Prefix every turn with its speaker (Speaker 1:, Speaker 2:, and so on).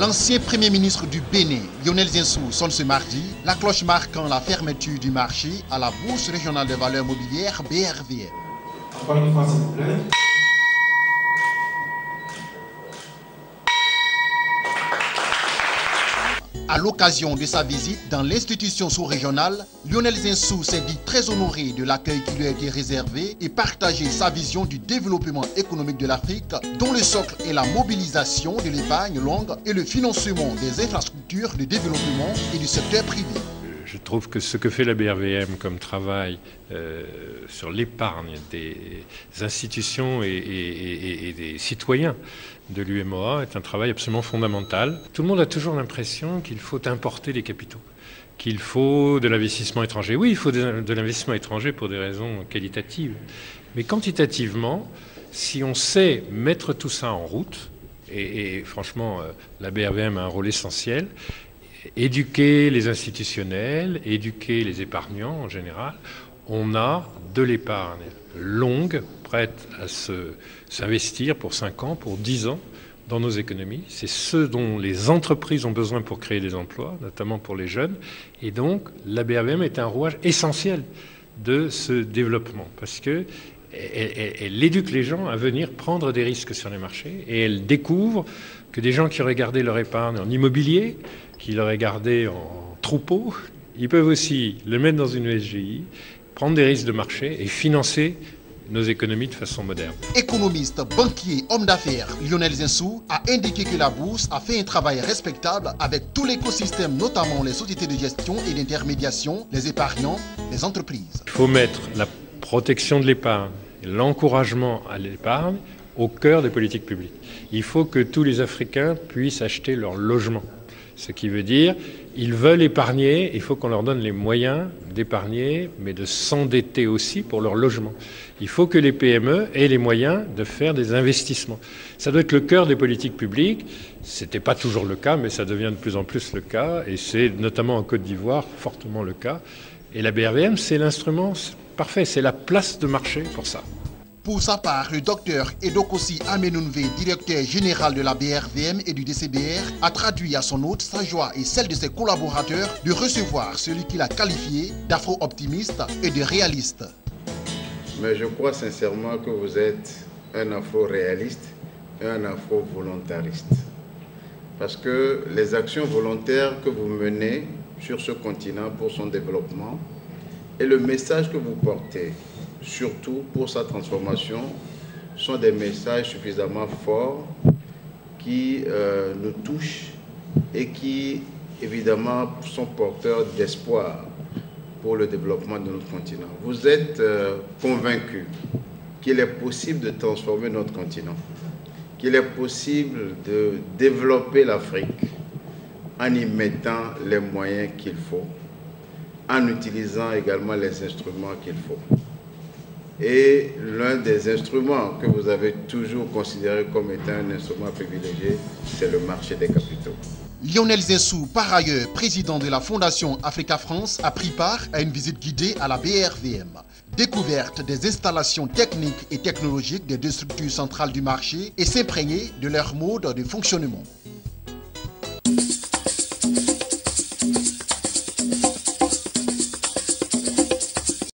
Speaker 1: L'ancien Premier ministre du Bénin, Lionel Zinsou, sonne ce mardi la cloche marquant la fermeture du marché à la Bourse régionale de valeurs mobilières BRVM.
Speaker 2: Encore une fois, s'il vous plaît.
Speaker 1: À l'occasion de sa visite dans l'institution sous-régionale, Lionel Zinsou s'est dit très honoré de l'accueil qui lui a été réservé et partagé sa vision du développement économique de l'Afrique, dont le socle est la mobilisation de l'épargne longue et le financement des infrastructures de développement et du secteur privé.
Speaker 3: Je trouve que ce que fait la BRVM comme travail sur l'épargne des institutions et des citoyens de l'UMOA est un travail absolument fondamental. Tout le monde a toujours l'impression qu'il faut importer les capitaux, qu'il faut de l'investissement étranger. Oui, il faut de l'investissement étranger pour des raisons qualitatives. Mais quantitativement, si on sait mettre tout ça en route, et franchement, la BRVM a un rôle essentiel, éduquer les institutionnels, éduquer les épargnants en général, on a de l'épargne longue, prête à s'investir pour 5 ans, pour 10 ans dans nos économies. C'est ce dont les entreprises ont besoin pour créer des emplois, notamment pour les jeunes. Et donc, la BRVM est un rouage essentiel de ce développement parce que elle éduque les gens à venir prendre des risques sur les marchés et elle découvre que des gens qui auraient gardé leur épargne en immobilier, qui l'auraient gardé en troupeau, ils peuvent aussi le mettre dans une SGI, prendre des risques de marché et financer nos économies de façon moderne.
Speaker 1: Économiste, banquier, homme d'affaires, Lionel Zinsou a indiqué que la bourse a fait un travail respectable avec tout l'écosystème, notamment les sociétés de gestion et d'intermédiation, les épargnants, les entreprises.
Speaker 3: Il faut mettre la protection de l'épargne et l'encouragement à l'épargne au cœur des politiques publiques. Il faut que tous les Africains puissent acheter leur logement. Ce qui veut dire, ils veulent épargner, il faut qu'on leur donne les moyens d'épargner, mais de s'endetter aussi pour leur logement. Il faut que les PME aient les moyens de faire des investissements. Ça doit être le cœur des politiques publiques. Ce n'était pas toujours le cas, mais ça devient de plus en plus le cas, et c'est notamment en Côte d'Ivoire fortement le cas. Et la BRVM, c'est l'instrument parfait, c'est la place de marché pour ça.
Speaker 1: Pour sa part, le docteur Edokossi Amenunve, directeur général de la BRVM et du DCBR, a traduit à son hôte sa joie et celle de ses collaborateurs de recevoir celui qu'il a qualifié d'afro-optimiste et de réaliste.
Speaker 4: Mais je crois sincèrement que vous êtes un afro-réaliste et un afro-volontariste. Parce que les actions volontaires que vous menez sur ce continent pour son développement et le message que vous portez, surtout pour sa transformation, sont des messages suffisamment forts qui nous touchent et qui, évidemment, sont porteurs d'espoir pour le développement de notre continent. Vous êtes convaincus qu'il est possible de transformer notre continent, qu'il est possible de développer l'Afrique en y mettant les moyens qu'il faut, en utilisant également les instruments qu'il faut. Et l'un des instruments que vous avez toujours considéré comme étant un instrument privilégié, c'est le marché des capitaux.
Speaker 1: Lionel Zinsou, par ailleurs président de la Fondation Africa France, a pris part à une visite guidée à la BRVM. Découverte des installations techniques et technologiques des deux structures centrales du marché et s'imprégner de leur mode de fonctionnement.